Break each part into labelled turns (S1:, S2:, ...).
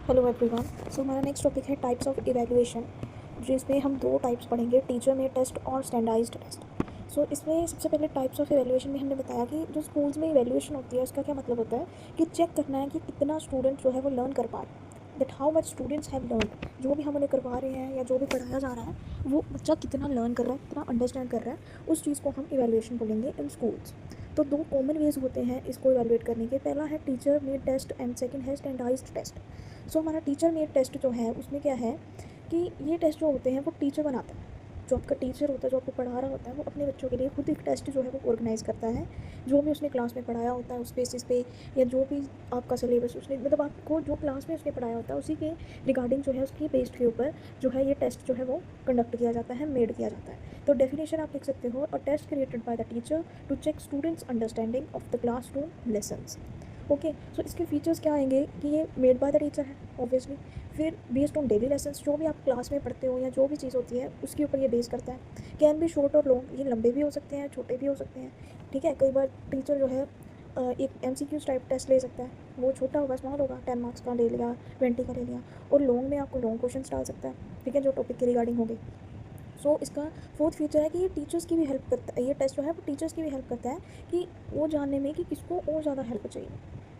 S1: Hello everyone. So हमारा next topic है types of evaluation, जिसमें हम दो टाइप्स पढ़ेंगे, टीचर मेड टेस्ट और स्टैंडर्डाइज्ड टेस्ट। सो इसमें सबसे पहले टाइप्स ऑफ इवैल्यूएशन में हमने बताया कि जो स्कूल्स में इवैल्यूएशन होती है उसका क्या मतलब होता है कि चेक करना है कि कितना स्टूडेंट जो है वो लर्न कर पा रहे हैं, that how much students have learn. जो भी हम उन्हें करवा रहे हैं या जो भी पढ़ाया जा रहा है वो बच्चा कितना लर्न कर रहा है, कितना अंडरस्टैंड कर रहा है, उस चीज़ को हम इवैल्यूएशन बोलेंगे इन स्कूल्स। तो दो कॉमन वेज होते हैं इसको इवैल्यूएट करने के। पहला है teacher made test and second है स्टैंडर्डाइज्ड टेस्ट। सो हमारा टीचर मेड टेस्ट जो है उसमें क्या है कि ये टेस्ट जो होते हैं वो टीचर बनाता है। जो आपका टीचर होता है, जो आपको पढ़ा रहा होता है, वो अपने बच्चों के लिए खुद एक टेस्ट जो है वो ऑर्गेनाइज़ करता है। जो भी उसने क्लास में पढ़ाया होता है उस बेसिस पे, या जो भी आपका सिलेबस उसने मतलब आपको जो क्लास में उसने पढ़ाया होता है उसी के रिगार्डिंग जो है उसकी बेस्ड के ऊपर जो है ये टेस्ट जो है वो कंडक्ट किया जाता है, मेड किया जाता है। तो डेफिनेशन आप लिख सकते हो, a test created by the teacher to check students understanding of the classroom lessons. Okay, so इसके फीचर्स क्या आएंगे कि ये मेड बाय द टीचर है ऑब्वियसली। फिर बेस्ड ऑन डेली लेसन्स, जो भी आप क्लास में पढ़ते हो या जो भी चीज़ होती है उसके ऊपर ये बेस करता है। कैन बी शॉर्ट और लॉन्ग, ये लंबे भी हो सकते हैं, छोटे भी हो सकते हैं। ठीक है, कई बार टीचर जो है एक MCQ टाइप टेस्ट ले सकता है, वो छोटा होगा, स्मॉल होगा, 10 मार्क्स का ले लिया, 20 का ले लिया। और लॉन्ग में आपको लॉन्ग क्वेश्चन डाल सकता है, ठीक है, जो टॉपिक के रिगार्डिंग होंगे। सो इसका फोर्थ फीचर है कि ये टीचर्स की भी हेल्प करता है, ये टेस्ट जो है वो टीचर्स की भी हेल्प करता है कि वो जानने में कि किसको और ज़्यादा हेल्प चाहिए,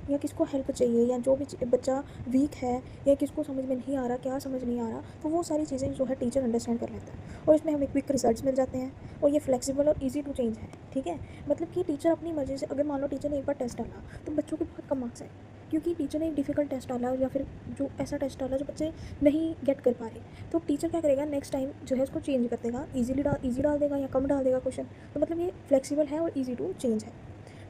S1: या किसको हेल्प चाहिए, या जो भी बच्चा वीक है या किसको समझ में नहीं आ रहा, क्या समझ नहीं आ रहा, तो वो सारी चीज़ें जो है टीचर अंडरस्टैंड कर लेता है। और इसमें हमें क्विक रिजल्ट्स मिल जाते हैं, और ये फ्लेक्सिबल और ईजी टू चेंज है। ठीक है, मतलब कि टीचर अपनी मर्ज़ी से, अगर मान लो टीचर ने एक बार टेस्ट डाला तो बच्चों के बहुत कम मार्क्स आए क्योंकि टीचर ने एक डिफ़िकल्ट टेस्ट डाला, या फिर जो ऐसा टेस्ट डाला जो बच्चे नहीं गेट कर पा रहे, तो टीचर क्या करेगा, नेक्स्ट टाइम जो है उसको चेंज कर देगा, ईजी डाल देगा या कम डाल देगा क्वेश्चन। तो मतलब ये फ्लेक्सिबल है और ईजी टू चेंज है।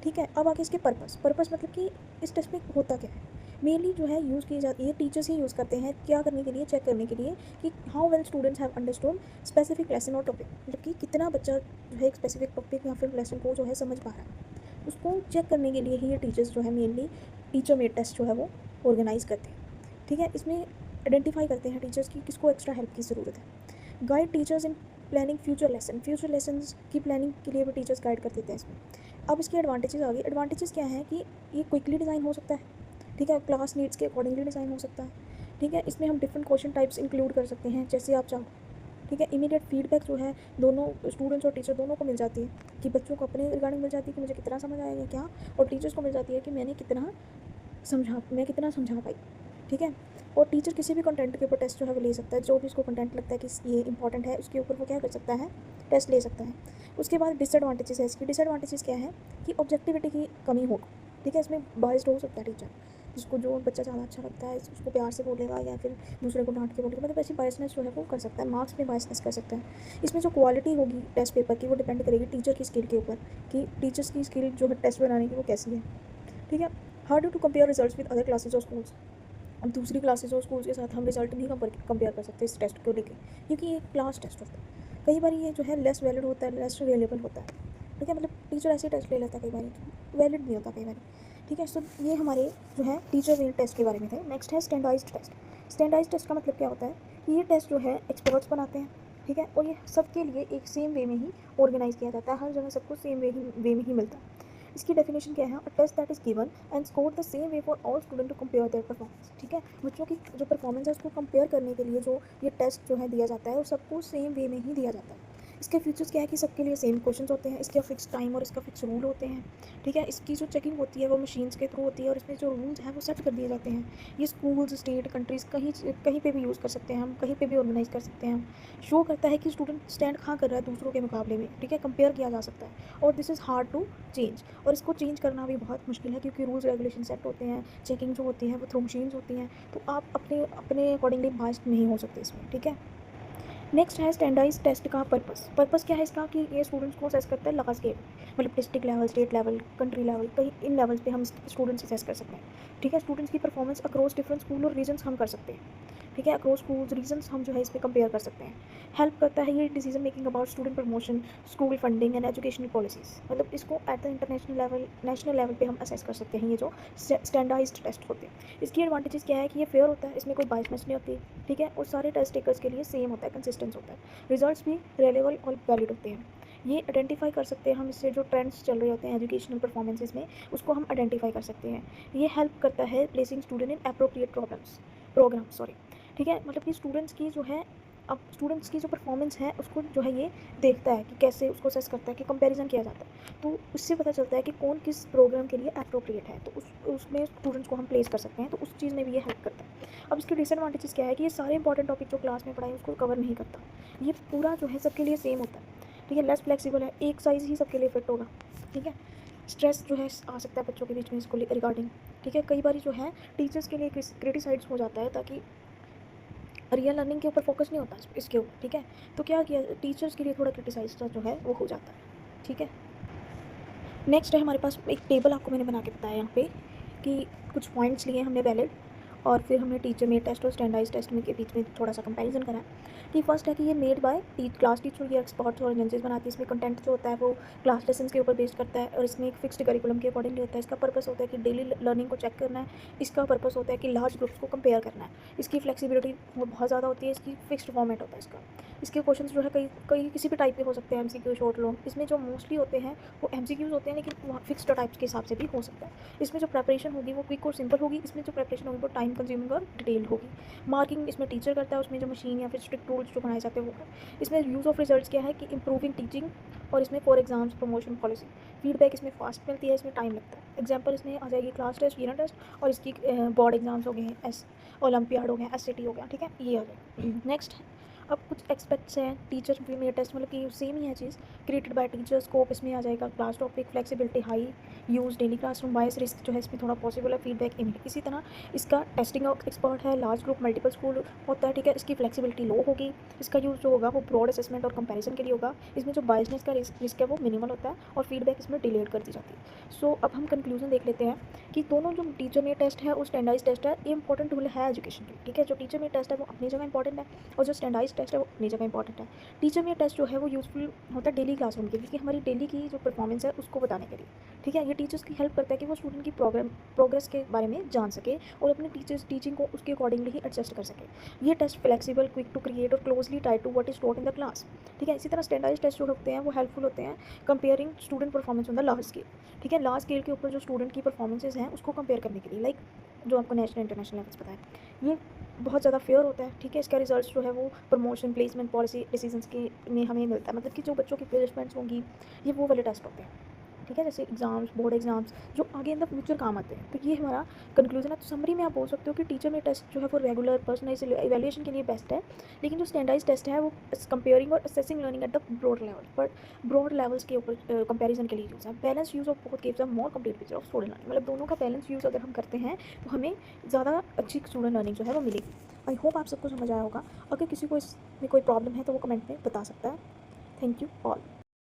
S1: ठीक है, अब आगे इसके पर्पस मतलब कि इस टेस्ट में होता क्या है। मेनली जो है यूज़ की जाती है, टीचर्स ही यूज़ करते हैं, क्या करने के लिए, चेक करने के लिए कि how well students have understood specific lesson और टॉपिक, मतलब कि कितना बच्चा जो है एक स्पेसिफिक टॉपिक या फिर लेसन को जो है समझ पा रहा है। उसको चेक करने के लिए ही ये टीचर्स जो है मेनली टीचर मेड टेस्ट जो है वो ऑर्गेनाइज़ करते हैं। ठीक है, इसमें आइडेंटिफाई करते हैं टीचर्स की किसको एक्स्ट्रा हेल्प की ज़रूरत है। Guide teachers in planning future lessons की प्लानिंग के लिए भी टीचर्स गाइड कर देते हैं इसमें। अब इसके एडवांटेजेस आ गए। एडवांटेजेस क्या है कि ये क्विकली डिज़ाइन हो सकता है, ठीक है, क्लास नीड्स के अकॉर्डिंगली डिज़ाइन हो सकता है। ठीक है, इसमें हम डिफरेंट क्वेश्चन टाइप्स इंक्लूड कर सकते हैं जैसे आप चाहो। ठीक है, इमीडिएट फीडबैक जो है दोनों स्टूडेंट्स और टीचर दोनों को मिल जाती है, कि बच्चों को अपने रिगार्डिंग मिल जाती है कि मुझे कितना समझ आया या क्या, और टीचर्स को मिल जाती है कि मैं कितना समझा पाई। ठीक है, और टीचर किसी भी कंटेंट के ऊपर टेस्ट जो है वो ले सकता है, जो भी उसको कंटेंट लगता है कि ये इंपॉर्टेंट है उसके ऊपर वो क्या कर सकता है, टेस्ट ले सकता है। उसके बाद डिसएडवांटेजेस है इसकी। डिसएडवांटेजेस क्या है कि ऑब्जेक्टिविटी की कमी होगा। ठीक है, इसमें बायस्ड हो सकता है टीचर, जिसको जो बच्चा ज़्यादा अच्छा लगता है उसको प्यार से बोलेगा या फिर दूसरे को डांट के बोलेगा, मतलब ऐसी बायसनेस जो है वो कर सकता है, मार्क्स में बायसनेस कर सकता है। इसमें जो क्वालिटी होगी टेस्ट पेपर की वो डिपेंड करेगी टीचर की स्किल के ऊपर, कि टीचर्स की स्किल जो है टेस्ट बनाने की वो कैसी है। ठीक है, hard to compare results with other classes और स्कूल्स। अब दूसरी क्लासेज और स्कूल्स के साथ हम रिजल्ट नहीं कंपेयर कर सकते इस टेस्ट को लेके, क्योंकि ये क्लास टेस्ट होता है। कई बार ये जो है लेस वैलिड होता है, लेस रिलेबल होता है। ठीक है, मतलब टीचर ऐसे टेस्ट ले लेता है, कई बार वैलिड नहीं होता कई बार। ठीक है, सो ये हमारे जो है टीचर मेड टेस्ट के बारे में थे। नेक्स्ट है स्टैंडर्डाइज्ड टेस्ट। स्टैंडर्डाइज्ड टेस्ट का मतलब क्या होता है कि ये टेस्ट जो है एक्सपर्ट्स बनाते हैं। ठीक है, और ये सबके लिए एक सेम वे में ही ऑर्गेनाइज किया जाता है, हर जगह सबको सेम वे में ही मिलता है। इसकी डेफिनेशन क्या है, a test that is given and score the same way for all student to compare their performance. ठीक है, बच्चों की जो परफॉर्मेंस है उसको कंपेयर करने के लिए जो ये टेस्ट जो है दिया जाता है वो सबको सेम वे में ही दिया जाता है। इसके फीचर्स क्या है कि सबके लिए सेम क्वेश्चन होते हैं, इसका फिक्स टाइम और इसका फिक्स रूल होते हैं। ठीक है, इसकी जो चेकिंग होती है वो मशीन्स के थ्रू होती है, और इसमें जो रूल्स हैं वो सेट कर दिए जाते हैं। ये स्कूल्स, स्टेट, कंट्रीज़ कहीं कहीं पे भी यूज़ कर सकते हैं, हम कहीं पे भी ऑर्गेनाइज कर सकते हैं। हम शो करता है कि स्टूडेंट स्टैंड कहाँ कर रहा है दूसरों के मुकाबले में। ठीक है, कंपेयर किया जा सकता है, और this is hard to change, और इसको चेंज करना भी बहुत मुश्किल है क्योंकि रूल्स रेगुलेशन सेट होते हैं, चेकिंग जो होती है वो थ्रू मशीन्स होती हैं, तो आप अपने अपने अकॉर्डिंगली बाइस्ड नहीं हो सकते इसमें। ठीक है, नेक्स्ट है स्टैंडर्डाइज टेस्ट का पर्पस क्या है इसका कि ये स्टूडेंट्स को असेस करता है लगा स्केल, मतलब district level, state level, country level, कहीं इन लेवल्स पे हम स्टूडेंट्स असेस कर सकते हैं। ठीक है, स्टूडेंट्स की परफॉर्मेंस अक्रॉस डिफरेंट स्कूल और रीजन्स हम कर सकते हैं। ठीक है, अक्रॉस स्कूल्स रीजन्स हम जो है इस पर कंपेयर कर सकते हैं। हेल्प करता है ये decision making about student promotion, school funding and educational policies, मतलब इसको at the international level, national level पे हम असेस कर सकते हैं ये जो स्टैंडर्डाइज्ड टेस्ट होते हैं। इसकी एडवांटेजेस क्या है कि ये फेयर होता है, इसमें कोई बायसनेस नहीं होती। ठीक है, और सारे टेस्ट टेकर्स के लिए सेम होता है, कंसिस्टेंट होता है, रिजल्ट्स भी रिलेबल और वैलिड होते हैं। ये आइडेंटिफाई कर सकते हैं हम इससे, जो ट्रेंड्स चल रहे होते हैं एजुकेशनल परफॉर्मेंसेस में उसको हम आइडेंटिफाई कर सकते हैं। ये हेल्प करता है placing student in appropriate problems, programme sorry, ठीक है। मतलब कि स्टूडेंट्स की जो है, अब स्टूडेंट्स की जो परफॉर्मेंस है उसको जो है ये देखता है कि कैसे उसको असेस करता है, कि कंपैरिजन किया जाता है, तो उससे पता चलता है कि कौन किस प्रोग्राम के लिए अप्रोप्रिएट है, तो उसमें स्टूडेंट्स को हम प्लेस कर सकते हैं, तो उस चीज़ में भी ये हेल्प करता है। अब इसके डिसएडवांटेजेस क्या है कि ये सारे इंपॉर्टेंट टॉपिक जो क्लास में पढ़ाए उसको कवर नहीं करता, ये पूरा जो है सबके लिए सेम होता है, ठीक है। लेस फ्लेक्सिबल है, एक साइज़ ही सबके लिए फिट होगा, ठीक है। स्ट्रेस जो है आ सकता है बच्चों के बीच में इसको रिगार्डिंग, ठीक है। कई बार जो है टीचर्स के लिए क्रिटिसाइड्स हो जाता है, ताकि रियल लर्निंग के ऊपर फोकस नहीं होता इसके ऊपर, ठीक है। तो क्या किया, टीचर्स के लिए थोड़ा क्रिटिसाइज जो है वो हो जाता है, ठीक है। नेक्स्ट है हमारे पास एक टेबल, आपको मैंने बना के बताया यहाँ पे कि कुछ पॉइंट्स लिए हमने वैलिड, और फिर हमने टीचर मेड टेस्ट और स्टैंडर्डाइज टेस्ट में के बीच में थोड़ा सा कंपैरिजन करा कि फर्स्ट है कि ये मेड बाय क्लास टीचर या एक्सपर्ट्स और एजेंसीज बनाती है। इसमें कंटेंट जो होता है वो क्लास लेसन्स के ऊपर बेस्ड करता है, और इसमें एक फिक्स्ड करिकुलम के अकॉर्डिंगली होता है। इसका पर्पस होता है कि डेली लर्निंग को चेक करना है, इसका पर्पस होता है कि लार्ज ग्रुप्स को कंपेयर करना है, इसकी फ्लेक्सिबिलिटी बहुत ज़्यादा होती है, इसकी फिक्स्ड फॉर्मेट होता है इसका। इसके क्वेश्चन जो है कई कई किसी भी टाइप के हो सकते हैं, MCQ शॉर्ट लॉन्ग। इसमें जो मोस्टली होते हैं वो MCQs होते हैं, लेकिन वहाँ फिक्स्ड टाइप्स के हिसाब से भी हो सकता है। इसमें जो प्रेपरेशन होगी वो क्विक और सिंपल होगी, इसमें जो प्रेपरेशन होगी वो टाइम कंज्यूमिंग और डिटेल्ड होगी। मार्किंग इसमें टीचर करता है, उसमें जो मशीन या फिर स्ट्रिक्ट रूल्स जो बनाए जाते हैं वो। इसमें यूज़ ऑफ रिजल्ट्स क्या है कि इंप्रूविंग टीचिंग, और इसमें for exams promotion policy. Feedback इसमें फास्ट मिलती है, इसमें टाइम लगता है। एग्जाम्पल इसमें आ जाएगी क्लास टेस्ट, यूनिट टेस्ट, और इसकी बोर्ड एग्जाम्स हो गए, ओलंपियाड हो गया, SAT हो गया, ठीक है, ये आ जाएगा। नेक्स्ट अब कुछ एक्सपेक्ट्स हैं टीचर में टेस्ट, मतलब कि सेम ही है चीज़। क्रिएटेड बाय टीचर, स्कोप इसमें आ जाएगा, class topic, flexibility high, use daily classroom, bias risk जो है इसमें थोड़ा पॉसिबल है, फीडबैक इमीडिएट। इसी तरह इसका टेस्टिंग एक्सपर्ट है, लार्ज ग्रुप मल्टीपल स्कूल होता है, ठीक है। इसकी फ्लेक्सिबिलिटी लो होगी, इसका यूज़ जो होगा वो ब्रॉड असेसमेंट और कंपैरिजन के लिए होगा। इसमें जो बायसनेस का रिस्क है वो मिनिमल होता है, और फीडबैक इसमें डिलेड कर दी जाती है। सो अब हम कंक्लूजन देख लेते हैं कि दोनों जो टीचर में टेस्ट है और स्टैंडर्डाइज टेस्ट है, ये इंपॉर्टेंट टूल है एजुकेशन के, ठीक है। जो टीचर में टेस्ट है वो अपनी जगह इंपॉर्टेंट है, और जो स्टैंडर्डाइज टेस्ट है वो अपनी जगह इंपॉर्टेंट है। टीचर में टेस्ट जो है वो यूज़फुल होता है डेली क्लासरूम के लिए, क्योंकि हमारी डेली की जो परफॉर्मेंस है उसको बताने के लिए, ठीक है। ये टीचर्स की हेल्प करता है कि वो स्टूडेंट की प्रोग्रेस के बारे में जान सके, और अपने टीचिंग को उसके अकॉर्डिंगली ही एडजस्ट कर सके। ये test flexible, quick to create और closely tied to what is taught in the class, ठीक है। इसी तरह स्टैंडर्डाइज टेस्ट जो होते हैं वो हेल्पफुल होते हैं comparing student performance on the large scale, ठीक है। लार्ज स्केल के ऊपर जो स्टूडेंट की परफॉर्मेंसेज हैं उसको कंपेयर करने के लिए, लाइक जो आपको नेशनल इंटरनेशनल लेवल्स पता है, ये बहुत ज़्यादा फेयर होता है, ठीक है। इसका रिजल्ट्स जो है वो प्रमोशन, प्लेसमेंट, पॉलिसी डिसीजंस के में हमें मिलता है, मतलब कि जो बच्चों की प्लेसमेंट्स होंगी ये वो वाले टेस्ट होते हैं, ठीक है। जैसे एग्जाम्स, बोर्ड एग्जाम्स जो आगे इन द फ्यूचर काम आते हैं। तो ये हमारा कंक्लूजन है। तो समरी में आप बोल सकते हो कि टीचर में टेस्ट जो है वो रेगुलर पर्सनलाइज इवैल्यूएशन के लिए बेस्ट है, लेकिन जो स्टैंडर्डाइज टेस्ट है वो कंपेयरिंग और assessing learning at the broad level, but broad levels के ऊपर कंपेरिजन के लिए यूज़ है। Balance use of both gives a more complete picture of student learning, मतलब दोनों का बैलेंस यूज़ अगर हम करते हैं तो हमें ज़्यादा अच्छी स्टूडेंट लर्निंग जो है वो मिलेगी। आई होप आप सबको समझ आया होगा। अगर किसी को इसमें कोई प्रॉब्लम है तो वो कमेंट में बता सकता है। Thank you all.